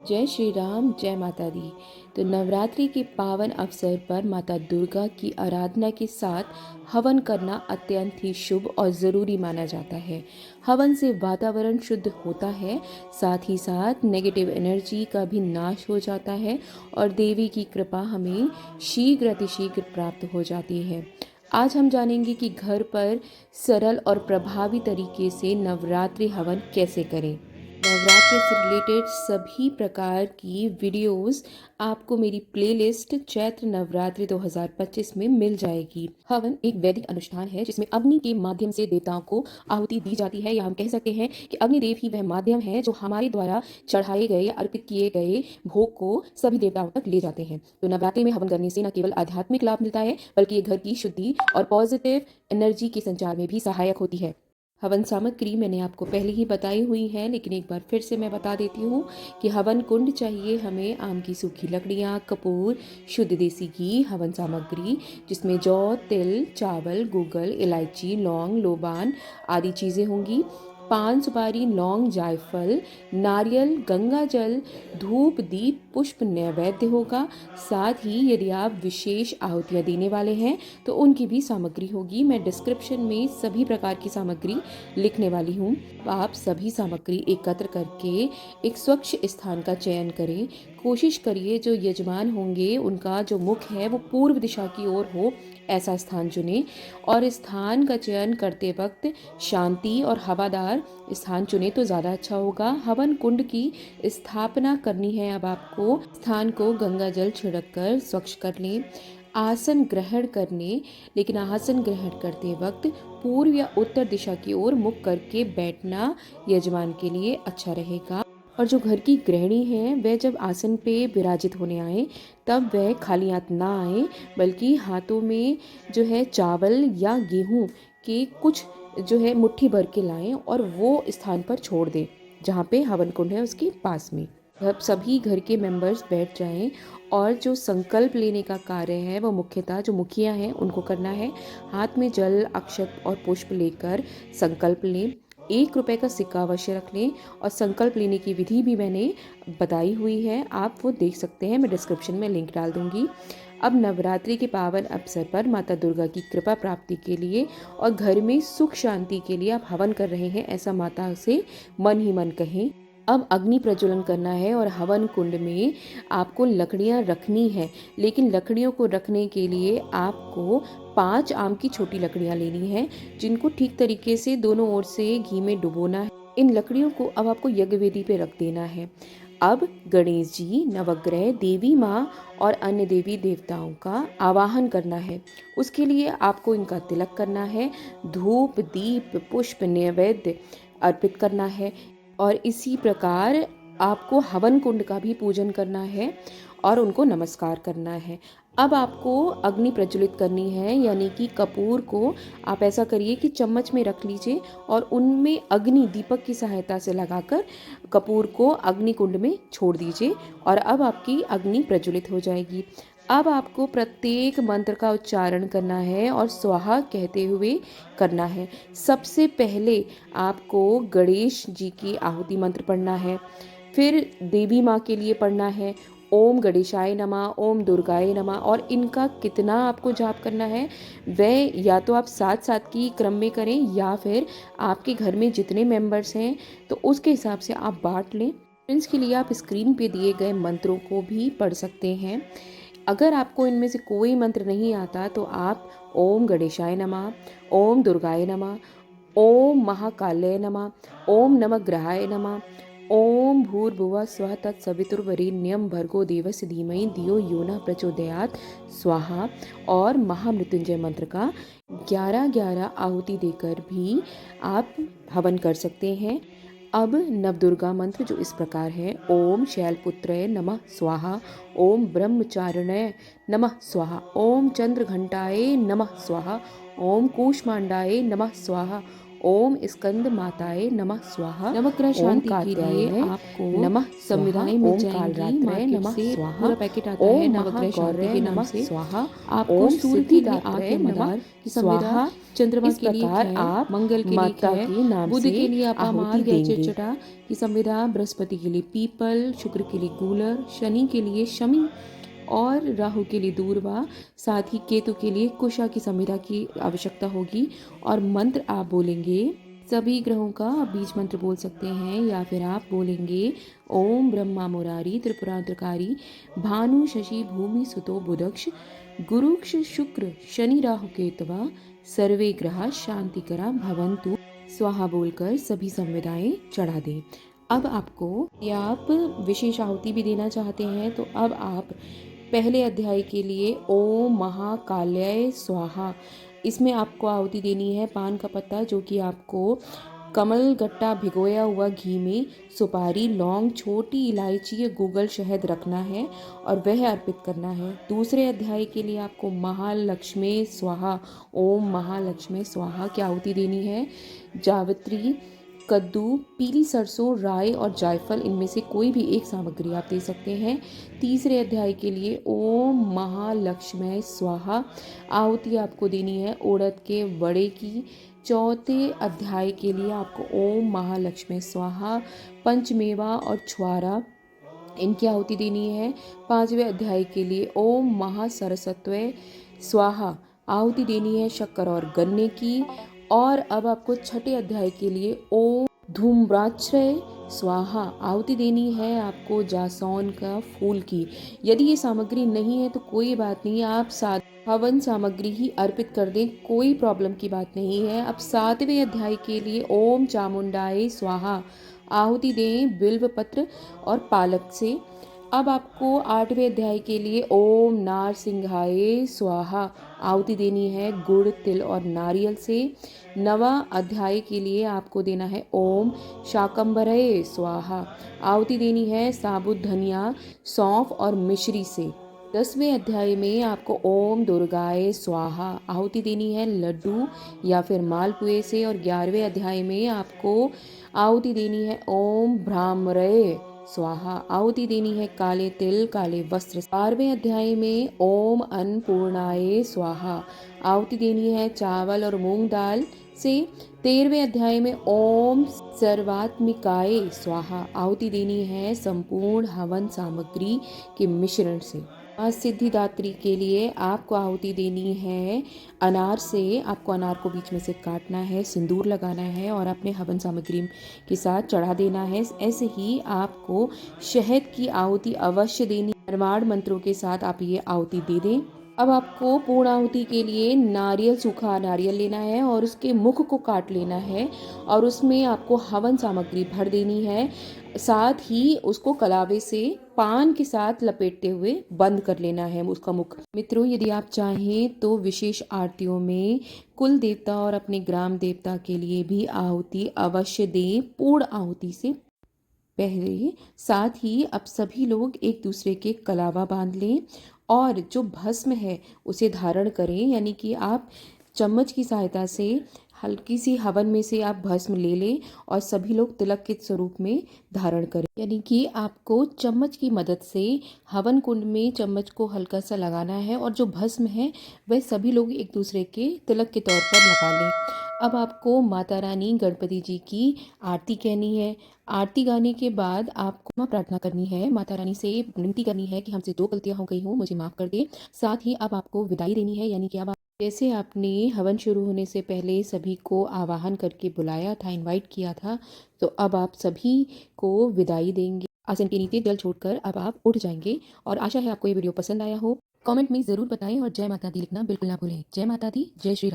जय श्री राम, जय माता दी। तो नवरात्रि के पावन अवसर पर माता दुर्गा की आराधना के साथ हवन करना अत्यंत ही शुभ और ज़रूरी माना जाता है। हवन से वातावरण शुद्ध होता है, साथ ही साथ नेगेटिव एनर्जी का भी नाश हो जाता है और देवी की कृपा हमें शीघ्र अतिशीघ्र प्राप्त हो जाती है। आज हम जानेंगे कि घर पर सरल और प्रभावी तरीके से नवरात्रि हवन कैसे करें। नवरात्रि से रिलेटेड सभी प्रकार की वीडियोस आपको मेरी प्लेलिस्ट चैत्र नवरात्रि 2025 में मिल जाएगी। हवन एक वैदिक अनुष्ठान है जिसमें अग्नि के माध्यम से देवताओं को आहुति दी जाती है, या हम कह सकते हैं कि अग्निदेव ही वह माध्यम है जो हमारे द्वारा चढ़ाए गए या अर्पित किए गए भोग को सभी देवताओं तक ले जाते हैं। तो नवरात्रि में हवन करने से न केवल आध्यात्मिक लाभ मिलता है, बल्कि ये घर की शुद्धि और पॉजिटिव एनर्जी के संचार में भी सहायक होती है। हवन सामग्री मैंने आपको पहले ही बताई हुई है, लेकिन एक बार फिर से मैं बता देती हूँ कि हवन कुंड चाहिए हमें आम की सूखी लकड़ियाँ, कपूर, शुद्ध देसी घी, हवन सामग्री जिसमें जौ, तिल, चावल, गूगल, इलायची, लौंग, लोबान आदि चीज़ें होंगी। पान, सुपारी, लौंग, जायफल, नारियल, गंगा जल, धूप, दीप, पुष्प नैवेद्य होगा। साथ ही यदि आप विशेष आहुतियाँ देने वाले हैं तो उनकी भी सामग्री होगी। मैं डिस्क्रिप्शन में सभी प्रकार की सामग्री लिखने वाली हूँ। आप सभी सामग्री एकत्र करके एक स्वच्छ स्थान का चयन करें। कोशिश करिए जो यजमान होंगे उनका जो मुख है वो पूर्व दिशा की ओर हो, ऐसा स्थान चुनें। और स्थान का चयन करते वक्त शांति और हवादार स्थान चुने तो ज़्यादा अच्छा होगा। हवन कुंड की स्थापना करनी है। अब आपको स्थान को गंगा जल छिड़क कर स्वच्छ कर लें। आसन ग्रहण करने, लेकिन आसन ग्रहण करते वक्त पूर्व या उत्तर दिशा की ओर मुख करके बैठना यजमान के लिए अच्छा रहेगा। और जो घर की गृहिणी है वह जब आसन पे विराजित होने आए तब वह खाली हाथ ना आए, बल्कि हाथों में जो है चावल या गेहूं के कुछ जो है मुट्ठी भर के लाएं और वो स्थान पर छोड़ दें जहाँ पे हवन कुंड है उसके पास में। अब सभी घर के मेंबर्स बैठ जाएं और जो संकल्प लेने का कार्य है वो मुख्यतः जो मुखिया हैं उनको करना है। हाथ में जल, अक्षत और पुष्प लेकर संकल्प लें। 1 रुपए का सिक्का अवश्य रख लें और संकल्प लेने की विधि भी मैंने बताई हुई है, आप वो देख सकते हैं, मैं डिस्क्रिप्शन में लिंक डाल दूंगी। अब नवरात्रि के पावन अवसर पर माता दुर्गा की कृपा प्राप्ति के लिए और घर में सुख शांति के लिए आप हवन कर रहे हैं, ऐसा माता से मन ही मन कहें। अब अग्नि प्रज्वलन करना है और हवन कुंड में आपको लकड़ियां रखनी है, लेकिन लकड़ियों को रखने के लिए आपको 5 आम की छोटी लकड़ियां लेनी है, जिनको ठीक तरीके से दोनों ओर से घी में डुबोना है। इन लकड़ियों को अब आपको यज्ञ वेदी पे रख देना है। अब गणेश जी, नवग्रह, देवी माँ और अन्य देवी देवताओं का आवाहन करना है। उसके लिए आपको इनका तिलक करना है, धूप, दीप, पुष्प, नैवेद्य अर्पित करना है और इसी प्रकार आपको हवन कुंड का भी पूजन करना है और उनको नमस्कार करना है। अब आपको अग्नि प्रज्वलित करनी है, यानी कि कपूर को आप ऐसा करिए कि चम्मच में रख लीजिए और उनमें अग्नि दीपक की सहायता से लगाकर कपूर को अग्नि कुंड में छोड़ दीजिए और अब आपकी अग्नि प्रज्वलित हो जाएगी। अब आपको प्रत्येक मंत्र का उच्चारण करना है और स्वाहा कहते हुए करना है। सबसे पहले आपको गणेश जी की आहुति मंत्र पढ़ना है, फिर देवी माँ के लिए पढ़ना है ओम गणेशाय नमः, ओम दुर्गाय नमः। और इनका कितना आपको जाप करना है वह या तो आप साथ साथ की क्रम में करें या फिर आपके घर में जितने मेंबर्स हैं तो उसके हिसाब से आप बांट लें। फ्रेंड्स के लिए आप स्क्रीन पे दिए गए मंत्रों को भी पढ़ सकते हैं। अगर आपको इनमें से कोई मंत्र नहीं आता तो आप ओम गणेशाय नमः, ओम दुर्गाय नमः, ओम महाकाल्य नमः, ओम नवग्रहाय नमः, ओम भूर्भुवः स्वः तत्सवितुर्वरेण्यं भर्गो देवस्य धीमहि धियो यो नः प्रचोदयात् स्वाहा और महामृत्युंजय मंत्र का 11-11 आहुति देकर भी आप हवन कर सकते हैं। अब नवदुर्गा मंत्र जो इस प्रकार है, ओम शैलपुत्रय नमः स्वाहा, ओम ब्रह्मचारिणय नमः स्वाहा, ओम चंद्रघंटाय नमः स्वाहा, ओम कूष्मांडाय नमः स्वाहा, ओम स्कंद माताए नमः स्वाहा। नवग्रह शांति के लिए आपको नमः संविधाएं मिल जाएंगी। मार्केट नमः से स्वाहा। पूरा पैकेट आता है ओम नवग्रह शांति के नाम नमः से। स्वाहा। आपको ओम सूर्य के लिए आग सिद्धिदात्रे है नमः मदार की संविदा, स्वाहा। चंद्रमा इस के लिए प्रकार खैर, आप मंगल के लिए माता खैर, के नाम बुध से के लिए अपामार आहुति या देंगे। चिड़चिड़ा की संविदा, बृहस्पति के लिए पीपल, शुक्र के लिए गूलर, शनि के लिए शमी और राहु के लिए दूर्वा, साथ ही केतु के लिए कुशा की संविदा की आवश्यकता होगी। और मंत्र आप बोलेंगे, सभी ग्रहों का आप बीज मंत्र बोल सकते हैं, या फिर आप बोलेंगे ओम ब्रह्मा मुरारी त्रिपुरांतकारी भानु शशि भूमि सुतो बुधक्ष गुरुक्ष शुक्र शनि राहु केतवा सर्वे ग्रह शांतिकरा भवन्तु स्वाहा बोलकर सभी संविदाएं चढ़ा दें। अब आपको, या आप विशेष आहुति भी देना चाहते हैं, तो अब आप पहले अध्याय के लिए ओम महाकाल्याय स्वाहा, इसमें आपको आहुति देनी है पान का पत्ता, जो कि आपको कमल गट्टा भिगोया हुआ घी में सुपारी, लौंग, छोटी इलायची या गूगल शहद रखना है और वह अर्पित करना है। दूसरे अध्याय के लिए आपको महालक्ष्मी स्वाहा, ओम महालक्ष्मी स्वाहा की आहुति देनी है। जावित्री, कद्दू, पीली सरसों, राई और जायफल, इनमें से कोई भी एक सामग्री आप दे सकते हैं। तीसरे अध्याय के लिए ओम महालक्ष्मी स्वाहा आहुति आपको देनी है उड़द के वड़े की। चौथे अध्याय के लिए आपको ओम महालक्ष्मी स्वाहा पंचमेवा और छुआरा, इनकी आहुति देनी है। पांचवें अध्याय के लिए ओम महासरस्वती स्वाहा आहुति देनी है शक्कर और गन्ने की। और अब आपको छठे अध्याय के लिए ओम धूम्राक्षय स्वाहा आहुति देनी है आपको जासौन का फूल की। यदि ये सामग्री नहीं है तो कोई बात नहीं, आप हवन सामग्री ही अर्पित कर दें, कोई प्रॉब्लम की बात नहीं है। अब सातवें अध्याय के लिए ओम चामुंडाए स्वाहा आहुति दें बिल्व पत्र और पालक से। अब आपको आठवें अध्याय के लिए ओम नारसिंहाय स्वाहा आहुति देनी है गुड़, तिल और नारियल से। नवा अध्याय के लिए आपको देना है ओम शाकंभरय स्वाहा आहुति देनी है साबुत धनिया, सौंफ और मिश्री से। 10वें अध्याय में आपको ओम दुर्गाय स्वाहा आहुति देनी है लड्डू या फिर मालपुए से। और 11वें अध्याय में आपको आहुति देनी है ओम भ्रामरय स्वाहा आहुति देनी है काले तिल, काले वस्त्र। 12वें अध्याय में ओम अन्नपूर्णाय स्वाहा आहुति देनी है चावल और मूंग दाल से। 13वें अध्याय में ओम सर्वात्मिकाय स्वाहा आहुति देनी है संपूर्ण हवन सामग्री के मिश्रण से। सिद्धिदात्री के लिए आपको आहुति देनी है अनार से। आपको अनार को बीच में से काटना है, सिंदूर लगाना है और अपने हवन सामग्री के साथ चढ़ा देना है। ऐसे ही आपको शहद की आहुति अवश्य देनी, निर्माण मंत्रों के साथ आप ये आहुति दे दें। अब आपको पूर्ण आहुति के लिए नारियल, सूखा नारियल लेना है और उसके मुख को काट लेना है और उसमें आपको हवन सामग्री भर देनी है। साथ ही उसको कलावे से पान के साथ लपेटते हुए बंद कर लेना है उसका मुख। मित्रों, यदि आप चाहें तो विशेष आरतियों में कुल देवता और अपने ग्राम देवता के लिए भी आहुति अवश्य दें पूर्ण आहुति से पहले। साथ ही अब सभी लोग एक दूसरे के कलावा बांध लें और जो भस्म है उसे धारण करें, यानी कि आप चम्मच की सहायता से हल्की सी हवन में से आप भस्म ले लें और सभी लोग तिलक के स्वरूप में धारण करें। यानी कि आपको चम्मच की मदद से हवन कुंड में चम्मच को हल्का सा लगाना है और जो भस्म है वह सभी लोग एक दूसरे के तिलक के तौर पर लगा लें। अब आपको माता रानी गणपति जी की आरती कहनी है। आरती गाने के बाद आपको प्रार्थना करनी है, माता रानी से विनती करनी है कि हमसे 2 गलतियां हो गई हों, मुझे माफ़ कर दे। साथ ही अब आपको विदाई देनी है, यानी कि अब जैसे आपने हवन शुरू होने से पहले सभी को आवाहन करके बुलाया था, इनवाइट किया था, तो अब आप सभी को विदाई देंगे। आसन के नीचे जल छोड़कर अब आप उठ जाएंगे। और आशा है आपको ये वीडियो पसंद आया हो। कमेंट में ज़रूर बताएं और जय माता दी लिखना बिल्कुल ना भूलें। जय माता दी, जय श्री राम।